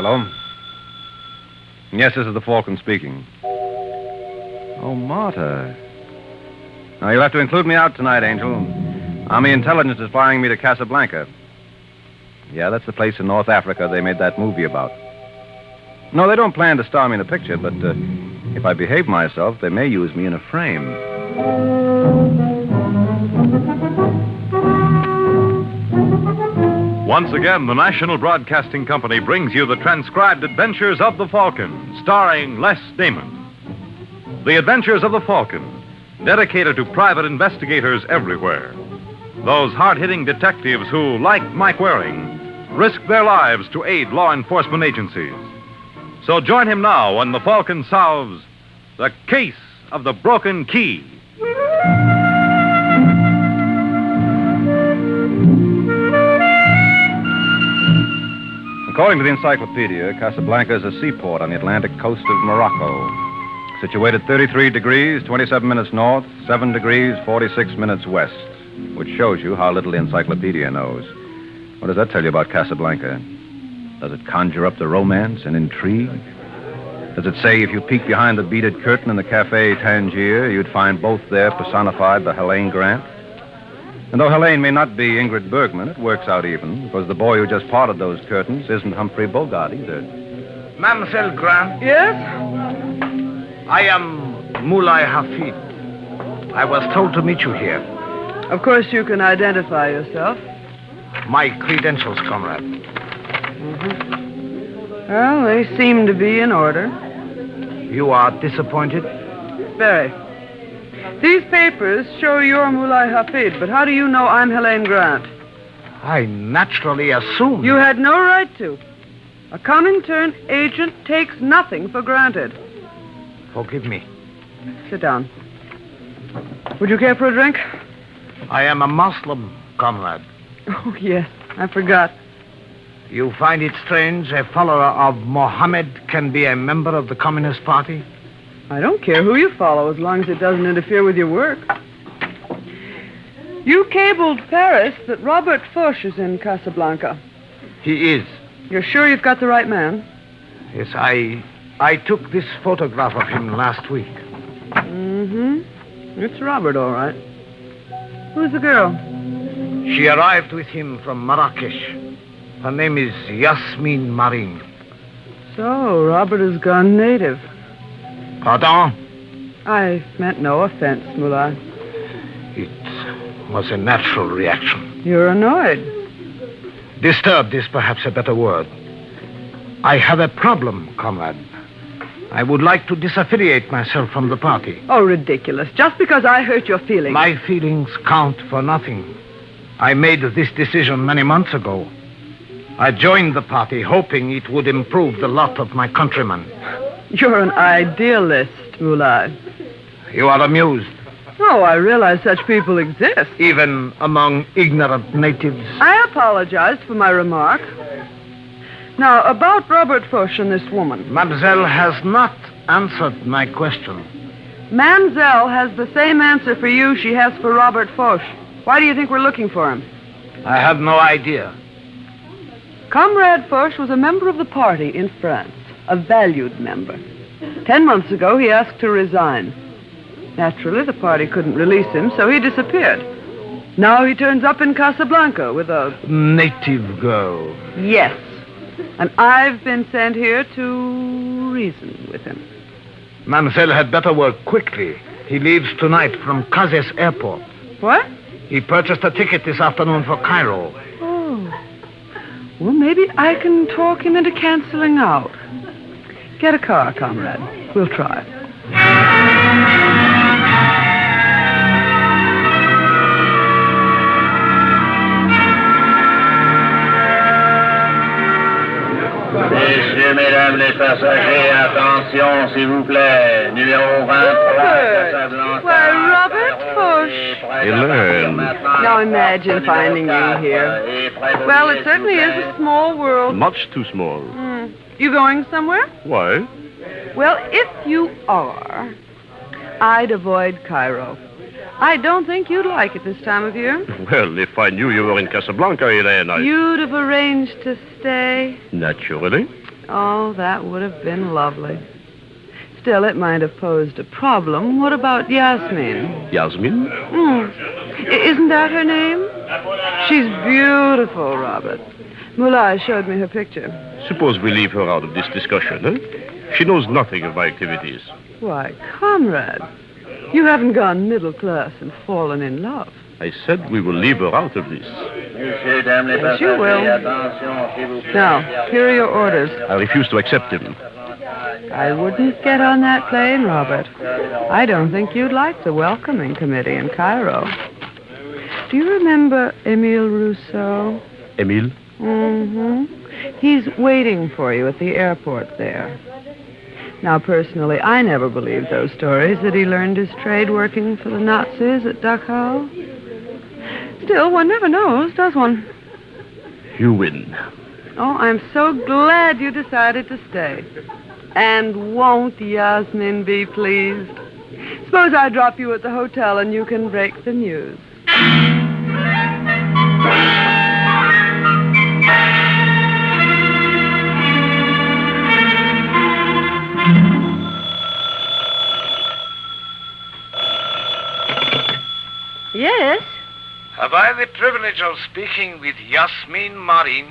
Hello? Yes, this is the Falcon speaking. Oh, Marta. Now, you'll have to include me out tonight, Angel. Army intelligence is flying me to Casablanca. Yeah, that's the place in North Africa they made that movie about. No, they don't plan to star me in a picture, but if I behave myself, they may use me in a frame. Once again, the National Broadcasting Company brings you the transcribed adventures of the Falcon, starring Les Damon. The Adventures of the Falcon, dedicated to private investigators everywhere. Those hard-hitting detectives who, like Mike Waring, risk their lives to aid law enforcement agencies. So join him now when the Falcon solves the case of the broken key. According to the encyclopedia, Casablanca is a seaport on the Atlantic coast of Morocco. Situated 33 degrees, 27 minutes north, 7 degrees, 46 minutes west, which shows you how little the encyclopedia knows. What does that tell you about Casablanca? Does it conjure up the romance and intrigue? Does it say if you peek behind the beaded curtain in the Café Tangier, you'd find both there personified by Helene Grant? And though Helene may not be Ingrid Bergman, it works out even, because the boy who just parted those curtains isn't Humphrey Bogart either. Mademoiselle Grant? Yes? I am Moulay Hafid. I was told to meet you here. Of course you can identify yourself. My credentials, comrade. Well, they seem to be in order. You are disappointed? Very. These papers show you're Moulay Hafid, but how do you know I'm Helene Grant? I naturally assumed. You had no right to. A Comintern agent takes nothing for granted. Forgive me. Sit down. Would you care for a drink? I am a Muslim, comrade. Oh, yes. I forgot. You find it strange a follower of Mohammed can be a member of the Communist Party? I don't care who you follow as long as it doesn't interfere with your work. You cabled Paris that Robert Foch is in Casablanca. He is. You're sure you've got the right man? Yes, I took this photograph of him last week. Mm-hmm. It's Robert, all right. Who's the girl? She arrived with him from Marrakesh. Her name is Yasmin Marin. So, Robert has gone native. Pardon? I meant no offense, Moulay. It was a natural reaction. You're annoyed. Disturbed is perhaps a better word. I have a problem, comrade. I would like to disaffiliate myself from the party. Oh, ridiculous. Just because I hurt your feelings. My feelings count for nothing. I made this decision many months ago. I joined the party hoping it would improve the lot of my countrymen. You're an idealist, Moulay. You are amused. Oh, I realize such people exist. Even among ignorant natives. I apologized for my remark. Now, about Robert Foch and this woman. Mademoiselle has not answered my question. Mamselle has the same answer for you she has for Robert Foch. Why do you think we're looking for him? I have no idea. Comrade Foch was a member of the party in France, a valued member. 10 months ago, he asked to resign. Naturally, the party couldn't release him, so he disappeared. Now he turns up in Casablanca with a... native girl. Yes. And I've been sent here to reason with him. Mademoiselle had better work quickly. He leaves tonight from Kazes Airport. What? He purchased a ticket this afternoon for Cairo. Oh. Well, maybe I can talk him into canceling out. Get a car, comrade. We'll try. Messieurs, mesdames les passagers, attention, s'il vous plaît. Numéro 23, Casablanca. Why, Robert Foch. Helene. Now imagine finding you here. Well, it certainly is a small world. Much too small. You going somewhere? Why? Well, if you are, I'd avoid Cairo. I don't think you'd like it this time of year. Well, if I knew you were in Casablanca, Helene, You'd have arranged to stay. Naturally. Oh, that would have been lovely. Still, it might have posed a problem. What about Yasmin? Yasmin? Isn't that her name? She's beautiful, Robert. Mullah showed me her picture. Suppose we leave her out of this discussion, eh? She knows nothing of my activities. Why, comrade, you haven't gone middle class and fallen in love. I said we will leave her out of this. Yes, you will. Now, here are your orders. I refuse to accept them. I wouldn't get on that plane, Robert. I don't think you'd like the welcoming committee in Cairo. Do you remember Emile Rousseau? Emile? Mm-hmm. He's waiting for you at the airport there. Now, personally, I never believed those stories that he learned his trade working for the Nazis at Dachau. Still, one never knows, does one? You win. Oh, I'm so glad you decided to stay. And won't Yasmin be pleased? Suppose I drop you at the hotel and you can break the news. Yes? Have I the privilege of speaking with Yasmin Marin?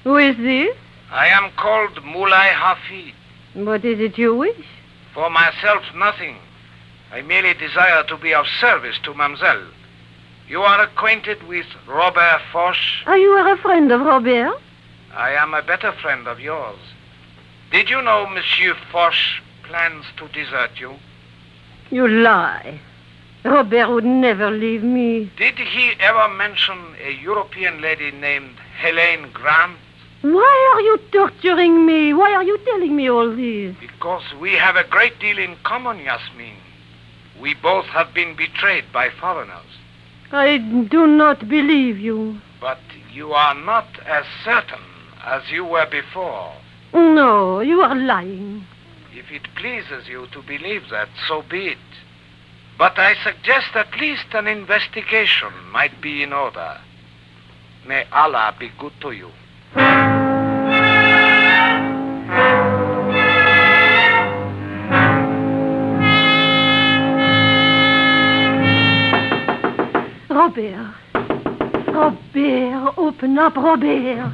Who is this? I am called Mulai Hafid. What is it you wish? For myself, nothing. I merely desire to be of service to Mademoiselle. You are acquainted with Robert Foch? You are a friend of Robert? I am a better friend of yours. Did you know Monsieur Foch plans to desert you? You lie. Robert would never leave me. Did he ever mention a European lady named Helene Grant? Why are you torturing me? Why are you telling me all this? Because we have a great deal in common, Yasmin. We both have been betrayed by foreigners. I do not believe you. But you are not as certain as you were before. No, you are lying. If it pleases you to believe that, so be it. But I suggest at least an investigation might be in order. May Allah be good to you. Robert. Robert, open up, Robert.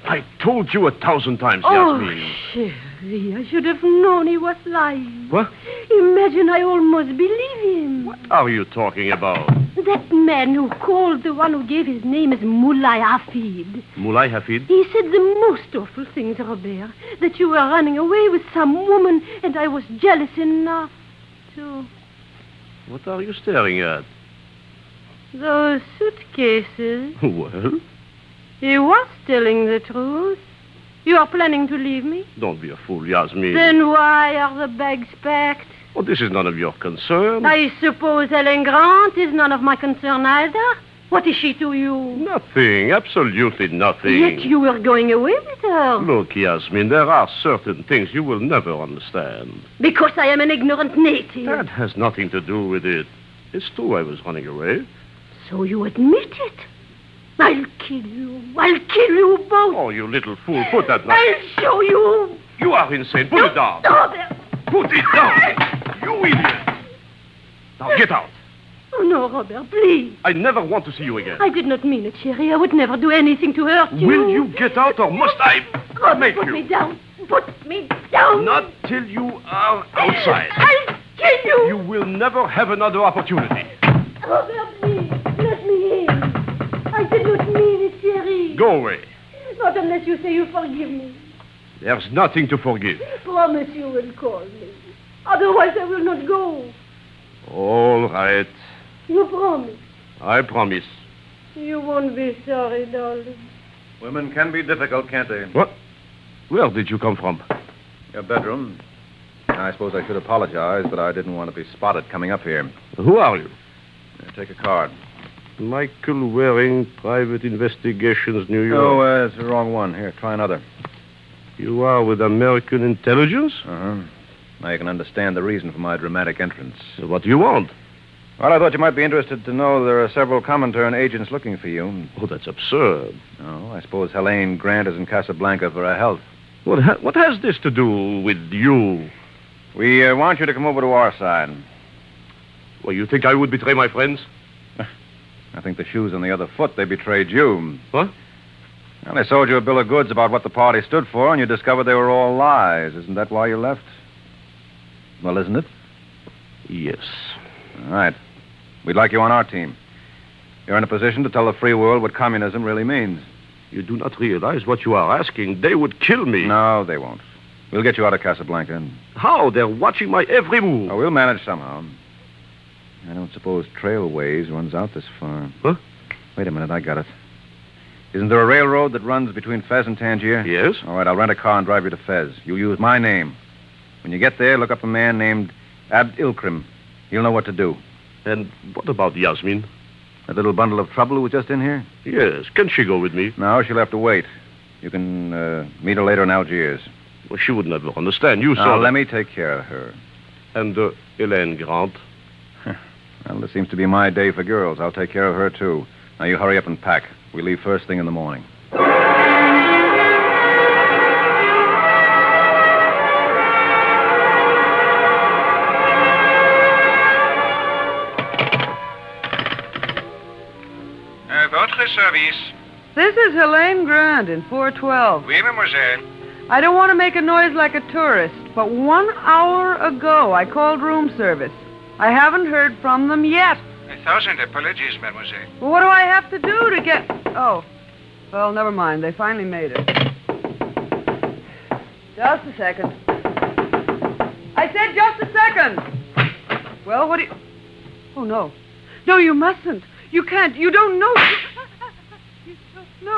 I told you 1,000 times, Oh, Yasmin. Chérie, I should have known he was lying. What? Imagine I almost believe him. What are you talking about? That man who called the one who gave his name as Mulai Hafid. Mulai Hafid? He said the most awful things, Robert. That you were running away with some woman, and I was jealous enough to... What are you staring at? Those suitcases. Well, He was telling the truth. You are planning to leave me? don't be a fool, Yasmin. Then why are the bags packed? Oh, this is none of your concern. I suppose Helen Grant is none of my concern either. What is she to you? Nothing, absolutely nothing. Yet you were going away with her. Look, Yasmin, there are certain things you will never understand. Because I am an ignorant native. That has nothing to do with it. It's true I was running away. So you admit it? I'll kill you. I'll kill you both. Oh, you little fool, put that knife. I'll show you. You are insane. Put it down. Robert. Put it down. You idiot. Now get out. Oh, no, Robert, please. I never want to see you again. I did not mean it, Sherry. I would never do anything to hurt you. Will you get out or must I Robert, make put you? me down. Put me down. Not till you are outside. I'll kill you. You will never have another opportunity. Robert, please, let me in. I did not mean it, Sherry. Go away. Not unless you say you forgive me. There's nothing to forgive. Promise you will call me. Otherwise, I will not go. All right. You promise. I promise. You won't be sorry, darling. Women can be difficult, can't they? What? Where did you come from? Your bedroom. I suppose I should apologize, but I didn't want to be spotted coming up here. Who are you? Take a card. Michael Waring, Private Investigations, New York. Oh, it's the wrong one. Here, try another. You are with American Intelligence? Uh-huh. Now you can understand the reason for my dramatic entrance. What do you want? Well, I thought you might be interested to know there are several Comintern agents looking for you. Oh, that's absurd. Oh, I suppose Helene Grant is in Casablanca for her health. What has this to do with you? We want you to come over to our side. Well, you think I would betray my friends? I think the shoes on the other foot, they betrayed you. What? Well, they sold you a bill of goods about what the party stood for, and you discovered they were all lies. Isn't that why you left? Well, isn't it? Yes. All right. We'd like you on our team. You're in a position to tell the free world what communism really means. You do not realize what you are asking. They would kill me. No, they won't. We'll get you out of Casablanca. How? They're watching my every move. Oh, we'll manage somehow. I don't suppose Trailways runs out this far. Huh? Wait a minute, I got it. Isn't there a railroad that runs between Fez and Tangier? Yes. All right, I'll rent a car and drive you to Fez. You use my name. When you get there, look up a man named Abd Ilkrim. He'll know what to do. And what about Yasmin? That little bundle of trouble who was just in here? Yes. Can she go with me? No, she'll have to wait. You can meet her later in Algiers. Well, she would never understand. You saw... Now, let me take care of her. And Elaine Grant? Well, this seems to be my day for girls. I'll take care of her, too. Now, you hurry up and pack. We leave first thing in the morning. Votre service. This is Helene Grant in 412. Oui, mademoiselle. I don't want to make a noise like a tourist, but 1 hour ago I called room service. I haven't heard from them yet. 1,000 apologies, mademoiselle. Well, what do I have to do to get... Oh. Well, never mind. They finally made it. Just a second. I said just a second. Well, what do you... Oh, no. No, you mustn't. You can't. You don't know. You don't know.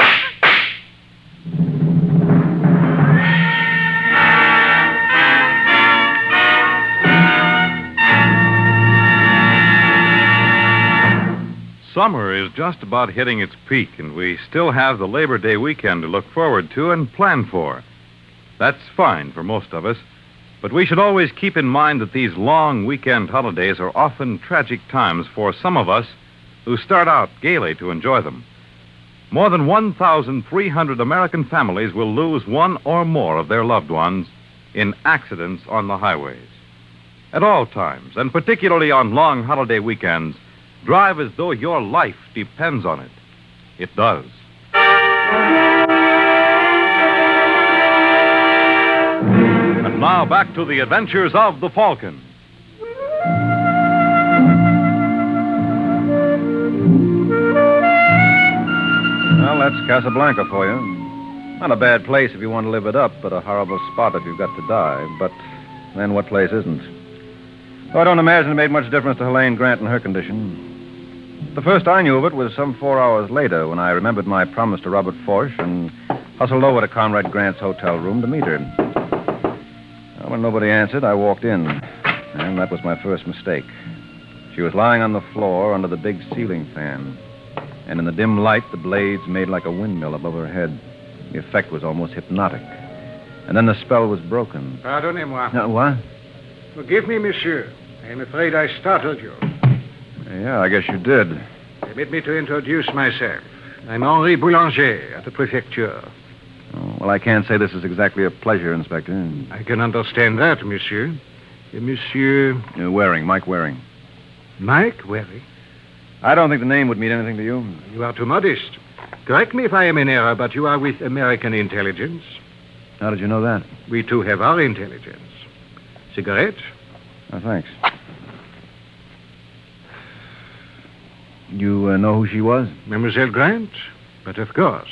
Summer is just about hitting its peak, and we still have the Labor Day weekend to look forward to and plan for. That's fine for most of us, but we should always keep in mind that these long weekend holidays are often tragic times for some of us who start out gaily to enjoy them. More than 1,300 American families will lose one or more of their loved ones in accidents on the highways. At all times, and particularly on long holiday weekends, drive as though your life depends on it. It does. And now back to the adventures of the Falcon. Well, that's Casablanca for you. Not a bad place if you want to live it up, but a horrible spot if you've got to die. But then what place isn't? Well, I don't imagine it made much difference to Helene Grant and her condition. The first I knew of it was some 4 hours later when I remembered my promise to Robert Forsh and hustled over to Comrade Grant's hotel room to meet her. Well, when nobody answered, I walked in, and that was my first mistake. She was lying on the floor under the big ceiling fan, and in the dim light, the blades made like a windmill above her head. The effect was almost hypnotic. And then the spell was broken. Pardonnez-moi. What? Forgive me, monsieur. I am afraid I startled you. Yeah, I guess you did. Permit me to introduce myself. I'm Henri Boulanger at the prefecture. Oh, well, I can't say this is exactly a pleasure, Inspector. I can understand that, monsieur. Monsieur... Mike Waring. Mike Waring? I don't think the name would mean anything to you. You are too modest. Correct me if I am in error, but you are with American intelligence. How did you know that? We too have our intelligence. Cigarette? Oh, thanks. You know who she was? Mademoiselle Grant? But of course.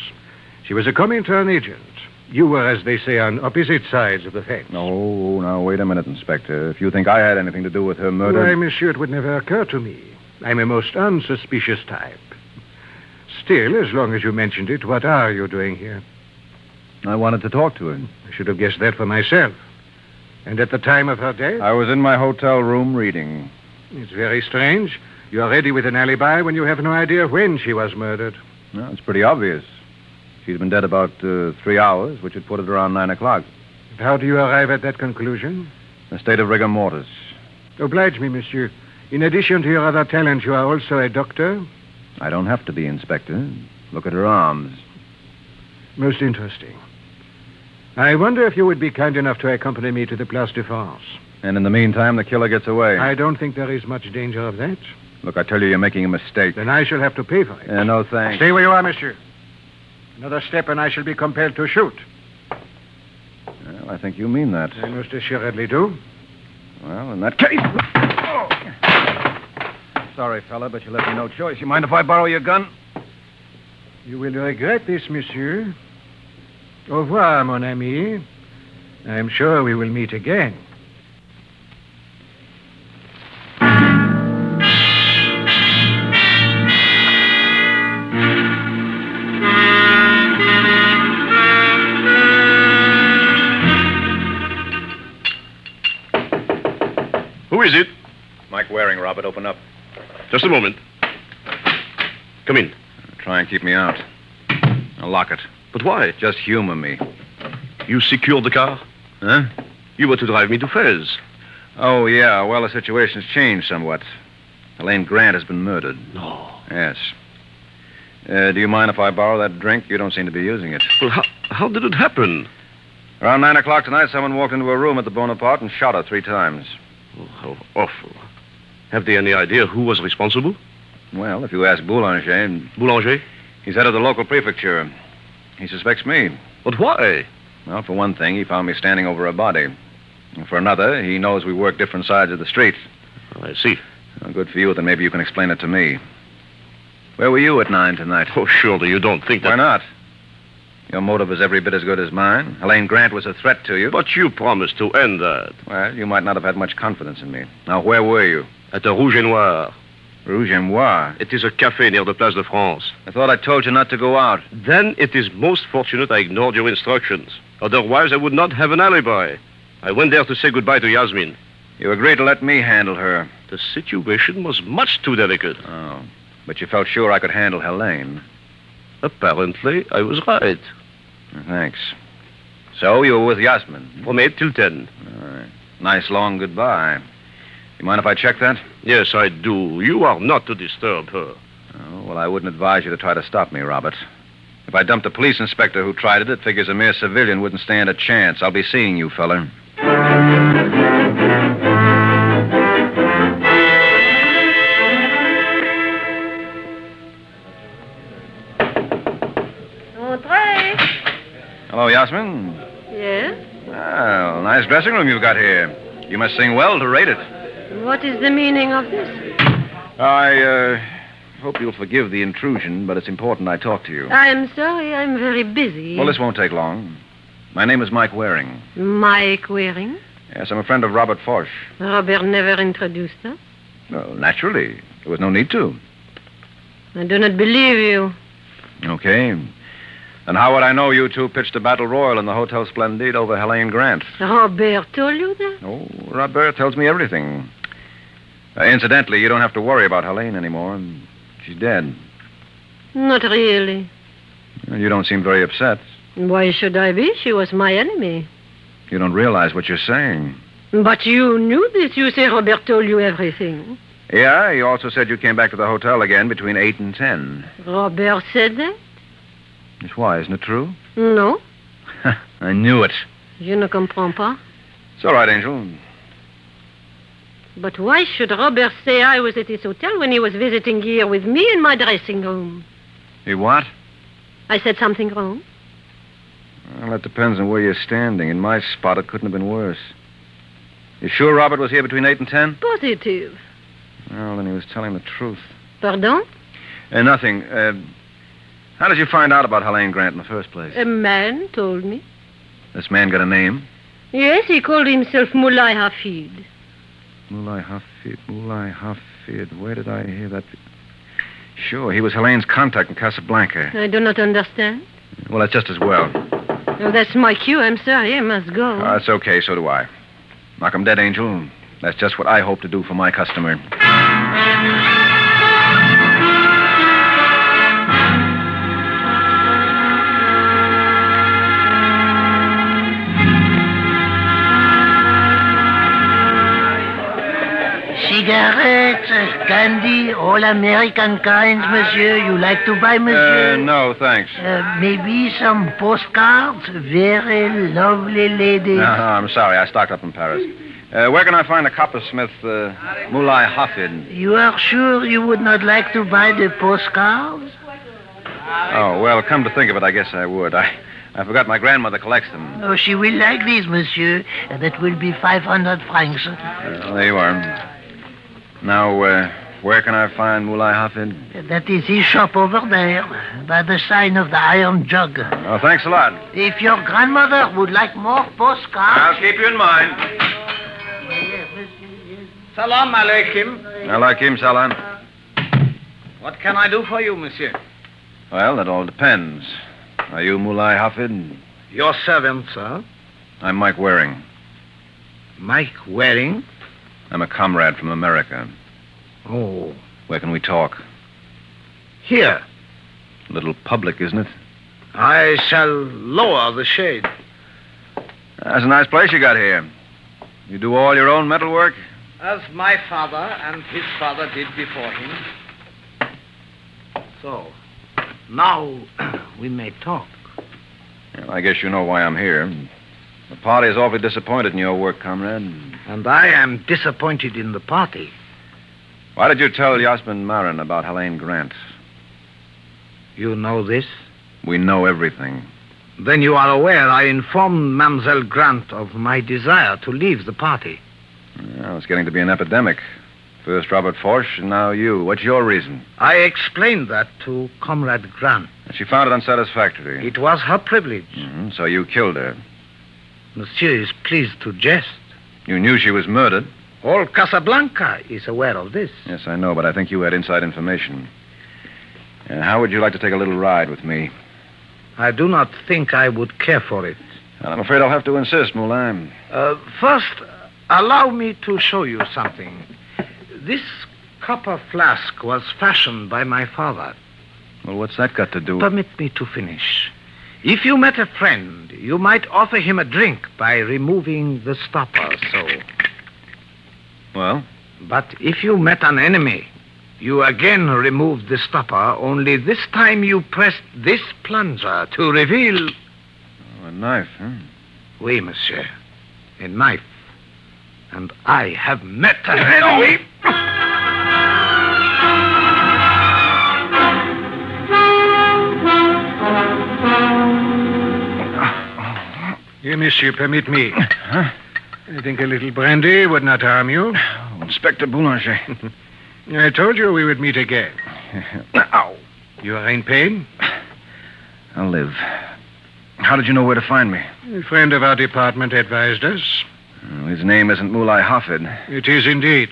She was a Comintern agent. You were, as they say, on opposite sides of the fence. No, now, wait a minute, Inspector. If you think I had anything to do with her murder... Why, monsieur, it would never occur to me. I'm a most unsuspicious type. Still, as long as you mentioned it, what are you doing here? I wanted to talk to her. I should have guessed that for myself. And at the time of her death? I was in my hotel room reading. It's very strange. You are ready with an alibi when you have no idea when she was murdered. No, it's pretty obvious. She's been dead about 3 hours, which would put it around 9 o'clock. How do you arrive at that conclusion? A state of rigor mortis. Oblige me, monsieur. In addition to your other talent, you are also a doctor? I don't have to be, Inspector. Look at her arms. Most interesting. I wonder if you would be kind enough to accompany me to the Place de France. And in the meantime, the killer gets away. I don't think there is much danger of that. Look, I tell you, you're making a mistake. Then I shall have to pay for it. No, thanks. Stay where you are, monsieur. Another step and I shall be compelled to shoot. Well, I think you mean that. I most assuredly do. Well, in that case... Oh. Sorry, fella, but you left me no choice. You mind if I borrow your gun? You will regret this, monsieur. Au revoir, mon ami. I am sure we will meet again. Who is it? Mike Waring, Robert. Open up. Just a moment. Come in. Try and keep me out. I'll lock it. But why? Just humor me. You secured the car? Huh? You were to drive me to Fez. Oh, yeah. Well, the situation's changed somewhat. Elaine Grant has been murdered. No. Yes. Do you mind if I borrow that drink? You don't seem to be using it. Well, how did it happen? Around 9 o'clock tonight, someone walked into a room at the Bonaparte and shot her 3 times. Oh, how awful. Have they any idea who was responsible? Well, if you ask Boulanger... Boulanger? He's head of the local prefecture. He suspects me. But why? Well, for one thing, he found me standing over a body. And for another, he knows we work different sides of the street. I see. Well, good for you, then maybe you can explain it to me. Where were you at 9 tonight? Oh, surely you don't think that... Why not? Your motive is every bit as good as mine. Elaine Grant was a threat to you. But you promised to end that. Well, you might not have had much confidence in me. Now, where were you? At the Rouge et Noir. Rouge et Noir? It is a café near the Place de France. I thought I told you not to go out. Then it is most fortunate I ignored your instructions. Otherwise, I would not have an alibi. I went there to say goodbye to Yasmin. You agreed to let me handle her. The situation was much too delicate. Oh, but you felt sure I could handle Helene. Apparently, I was right. Thanks. So, you were with Yasmin? From 8 till 10. All right. Nice long goodbye. You mind if I check that? Yes, I do. You are not to disturb her. Oh, well, I wouldn't advise you to try to stop me, Robert. If I dumped a police inspector who tried it, it figures a mere civilian wouldn't stand a chance. I'll be seeing you, fella. Hello, Yasmin. Yes? Well, nice dressing room you've got here. You must sing well to rate it. What is the meaning of this? I hope you'll forgive the intrusion, but it's important I talk to you. I'm sorry, I'm very busy. Well, this won't take long. My name is Mike Waring. Mike Waring? Yes, I'm a friend of Robert Foch. Robert never introduced us. Well, naturally. There was no need to. I do not believe you. Okay. And how would I know you two pitched a battle royal in the Hotel Splendide over Helene Grant? Robert told you that? Oh, Robert tells me everything. Incidentally, you don't have to worry about Helene anymore. She's dead. Not really. You don't seem very upset. Why should I be? She was my enemy. You don't realize what you're saying. But you knew this. You say Robert told you everything. Yeah, he also said you came back to the hotel again between 8 and 10. Robert said that? Yes, why? Isn't it true? No. I knew it. Je ne comprends pas. It's all right, Angel. But why should Robert say I was at his hotel when he was visiting here with me in my dressing room? He what? I said something wrong. Well, that depends on where you're standing. In my spot, it couldn't have been worse. You sure Robert was here between 8 and 10? Positive. Well, then he was telling the truth. Pardon? Nothing. How did you find out about Helene Grant in the first place? A man told me. This man got a name? Yes, he called himself Moulay Hafid. Moulay Hafid, Moulay Hafid. Where did I hear that? Sure, he was Helene's contact in Casablanca. I do not understand. Well, that's just as well. Oh, that's my cue. I'm sorry. I must go. That's okay. So do I. Knock 'em dead, Angel. That's just what I hope to do for my customer. Cigarette. candy, all American kinds, monsieur. You like to buy, monsieur? No, thanks. Maybe some postcards? Very lovely lady. No, I'm sorry. I stocked up in Paris. Where can I find the coppersmith, Mulai Hafid? You are sure you would not like to buy the postcards? Oh, well, come to think of it, I guess I would. I forgot my grandmother collects them. Oh, she will like these, monsieur. That will be 500 francs. There you are. Now, where can I find Mulai Hafid? That is his shop over there, by the sign of the Iron Jug. Oh, thanks a lot. If your grandmother would like more postcards... I'll keep you in mind. Salam alaikum. Alaikum salam. What can I do for you, monsieur? Well, that all depends. Are you Mulai Hafid? Your servant, sir. I'm Mike Waring. Mike Waring? I'm a comrade from America. Oh. Where can we talk? Here. A little public, isn't it? I shall lower the shade. That's a nice place you got here. You do all your own metalwork? As my father and his father did before him. So, now we may talk. Well, I guess you know why I'm here. The party is awfully disappointed in your work, comrade. And I am disappointed in the party. Why did you tell Yasmin Marin about Helene Grant? You know this? We know everything. Then you are aware I informed Mademoiselle Grant of my desire to leave the party. Well, it's getting to be an epidemic. First Robert Forsch, and now you. What's your reason? I explained that to Comrade Grant. She found it unsatisfactory. It was her privilege. So you killed her. Monsieur is pleased to jest. You knew she was murdered. All Casablanca is aware of this. Yes, I know, but I think you had inside information. How would you like to take a little ride with me? I do not think I would care for it. Well, I'm afraid I'll have to insist, Moulin. First, allow me to show you something. This copper flask was fashioned by my father. Well, what's that got to do with... Permit me to finish. If you met a friend, you might offer him a drink by removing the stopper, so. Well? But if you met an enemy, you again removed the stopper, only this time you pressed this plunger to reveal... Oh, a knife, huh? Oui, monsieur. A knife. And I have met an enemy... Here, monsieur, permit me. Huh? I think a little brandy would not harm you. Oh, Inspector Boulanger. I told you we would meet again. Ow. You are in pain? I'll live. How did you know where to find me? A friend of our department advised us. His name isn't Mulai Hafid. It is indeed.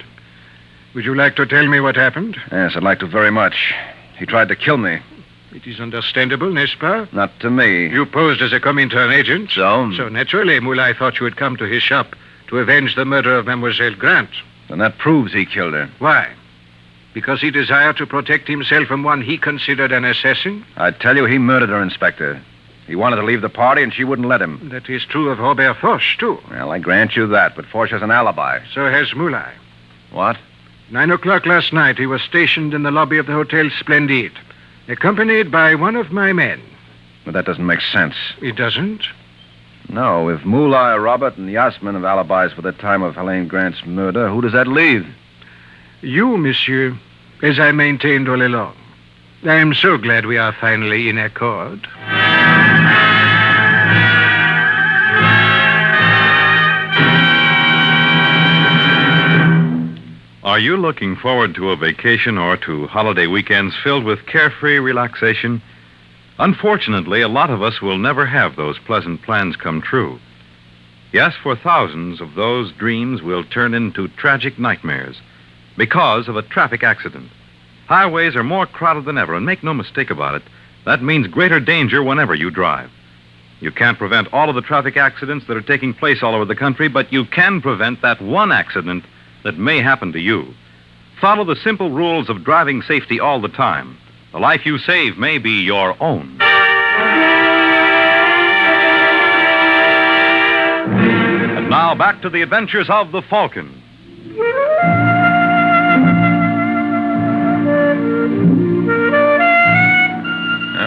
Would you like to tell me what happened? Yes, I'd like to very much. He tried to kill me. It is understandable, n'est-ce pas? Not to me. You posed as a Comintern agent. So? So naturally, Mulai thought you had come to his shop to avenge the murder of Mademoiselle Grant. Then that proves he killed her. Why? Because he desired to protect himself from one he considered an assassin? I tell you, he murdered her, Inspector. He wanted to leave the party, and she wouldn't let him. That is true of Robert Foch, too. Well, I grant you that, but Forsch has an alibi. So has Mulai. What? 9:00 last night, he was stationed in the lobby of the Hotel Splendide, accompanied by one of my men. But that doesn't make sense. It doesn't? No, if Mulai, Robert, and Yasmin have alibis for the time of Helene Grant's murder, who does that leave? You, monsieur, as I maintained all along. I am so glad we are finally in accord. Are you looking forward to a vacation or to holiday weekends filled with carefree relaxation? Unfortunately, a lot of us will never have those pleasant plans come true. Yes, for thousands of those dreams will turn into tragic nightmares because of a traffic accident. Highways are more crowded than ever, and make no mistake about it, that means greater danger whenever you drive. You can't prevent all of the traffic accidents that are taking place all over the country, but you can prevent that one accident that may happen to you. Follow the simple rules of driving safety all the time. The life you save may be your own. And now back to the adventures of the Falcon.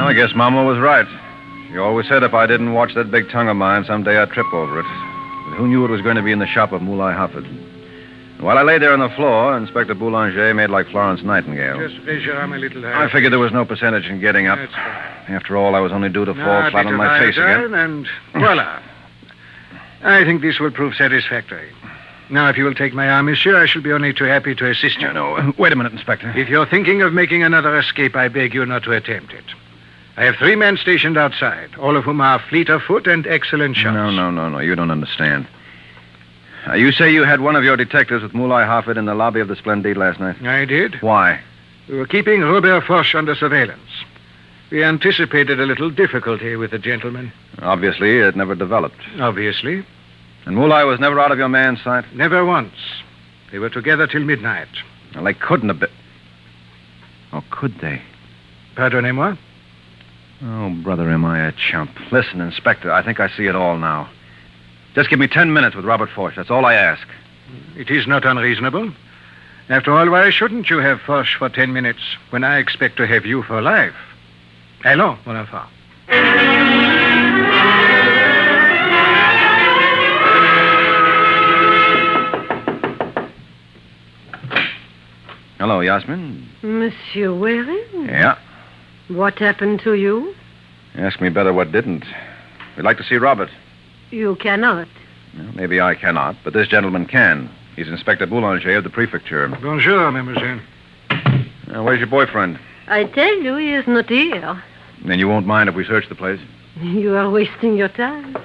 Well, I guess Mama was right. She always said if I didn't watch that big tongue of mine, someday I'd trip over it. But who knew it was going to be in the shop of Moulay Hafid? While I lay there on the floor, Inspector Boulanger made like Florence Nightingale. Just raise your arm a little higher. I figured there was no percentage in getting up. That's fine. After all, I was only due to fall flat on my face again. And voila. I think this will prove satisfactory. Now, if you will take my arm, monsieur, I shall be only too happy to assist you. No, wait a minute, Inspector. If you're thinking of making another escape, I beg you not to attempt it. I have 3 men stationed outside, all of whom are fleet of foot and excellent shots. No. You don't understand. You say you had one of your detectives with Moulay Hafid in the lobby of the Splendide last night? I did. Why? We were keeping Robert Foch under surveillance. We anticipated a little difficulty with the gentleman. Obviously, it never developed. Obviously. And Moulay was never out of your man's sight? Never once. They were together till midnight. Well, they couldn't have been. Oh, could they? Pardonnez-moi? Oh, brother, am I a chump. Listen, Inspector, I think I see it all now. Just give me 10 minutes with Robert Foch. That's all I ask. It is not unreasonable. After all, why shouldn't you have Foch for 10 minutes when I expect to have you for life? Allons, mon enfant. Hello, Yasmin. Monsieur Waring? Yeah. What happened to you? Ask me better what didn't. We'd like to see Robert. You cannot. Well, maybe I cannot, but this gentleman can. He's Inspector Boulanger of the prefecture. Bonjour, mademoiselle. Where's your boyfriend? I tell you, he is not here. Then you won't mind if we search the place? You are wasting your time.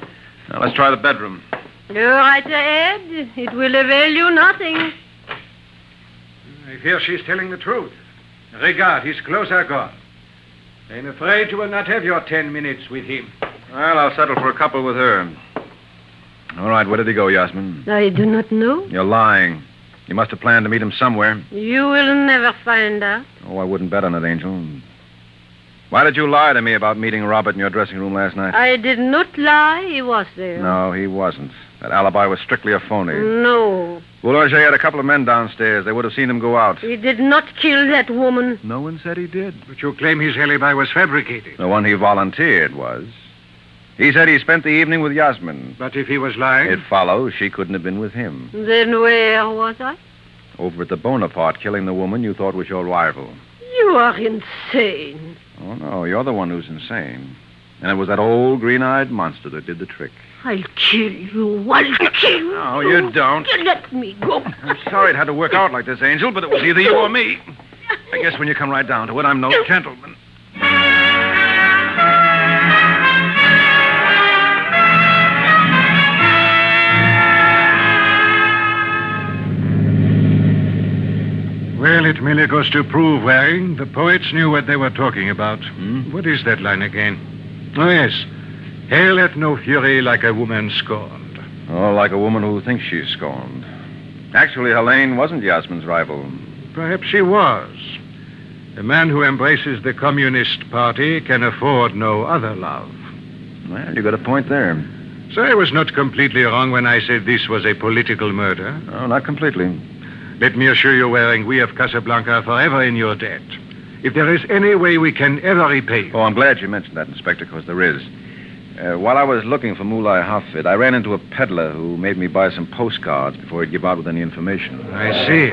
Now, let's try the bedroom. You're right ahead. It will avail you nothing. I fear she's telling the truth. Regard, his clothes are gone. I'm afraid you will not have your 10 minutes with him. Well, I'll settle for a couple with her. All right, where did he go, Yasmin? I do not know. You're lying. You must have planned to meet him somewhere. You will never find out. Oh, I wouldn't bet on it, Angel. Why did you lie to me about meeting Robert in your dressing room last night? I did not lie. He was there. No, he wasn't. That alibi was strictly a phony. No. Boulanger had a couple of men downstairs. They would have seen him go out. He did not kill that woman. No one said he did. But you claim his alibi was fabricated. The one he volunteered was. He said he spent the evening with Yasmin. But if he was lying? It follows she couldn't have been with him. Then where was I? Over at the Bonaparte, killing the woman you thought was your rival. You are insane. Oh, no, you're the one who's insane. And it was that old green-eyed monster that did the trick. I'll kill you. I'll kill you. No, you don't. Let me go. I'm sorry it had to work out like this, Angel, but it was either you or me. I guess when you come right down to it, I'm no gentleman. Well, it merely goes to prove, Waring, the poets knew what they were talking about. Hmm? What is that line again? Oh, yes. Hell hath no fury like a woman scorned. Oh, like a woman who thinks she's scorned. Actually, Helene wasn't Yasmin's rival. Perhaps she was. A man who embraces the Communist Party can afford no other love. Well, you got a point there. So I was not completely wrong when I said this was a political murder. Oh, not completely. Let me assure you, Waring, we of Casablanca are forever in your debt. If there is any way we can ever repay you. Oh, I'm glad you mentioned that, Inspector, because there is. While I was looking for Moulay Hafid, I ran into a peddler who made me buy some postcards before he'd give out with any information. I see.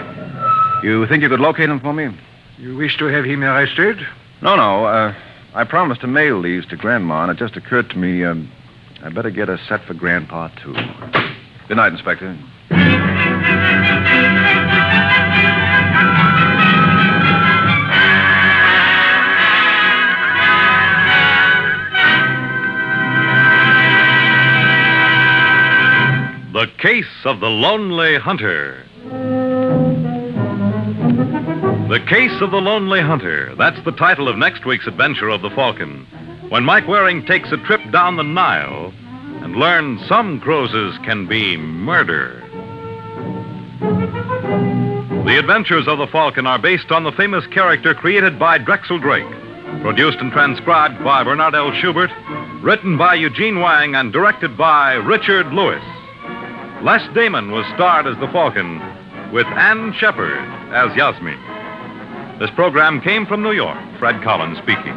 You think you could locate him for me? You wish to have him arrested? No. I promised to mail these to Grandma, and it just occurred to me I better get a set for Grandpa, too. Good night, Inspector. The Case of the Lonely Hunter. The Case of the Lonely Hunter. That's the title of next week's adventure of the Falcon, when Mike Waring takes a trip down the Nile and learns some cruises can be murder. The adventures of the Falcon are based on the famous character created by Drexel Drake, produced and transcribed by Bernard L. Schubert, written by Eugene Wang, and directed by Richard Lewis. Les Damon was starred as the Falcon, with Ann Shepard as Yasmin. This program came from New York. Fred Collins speaking.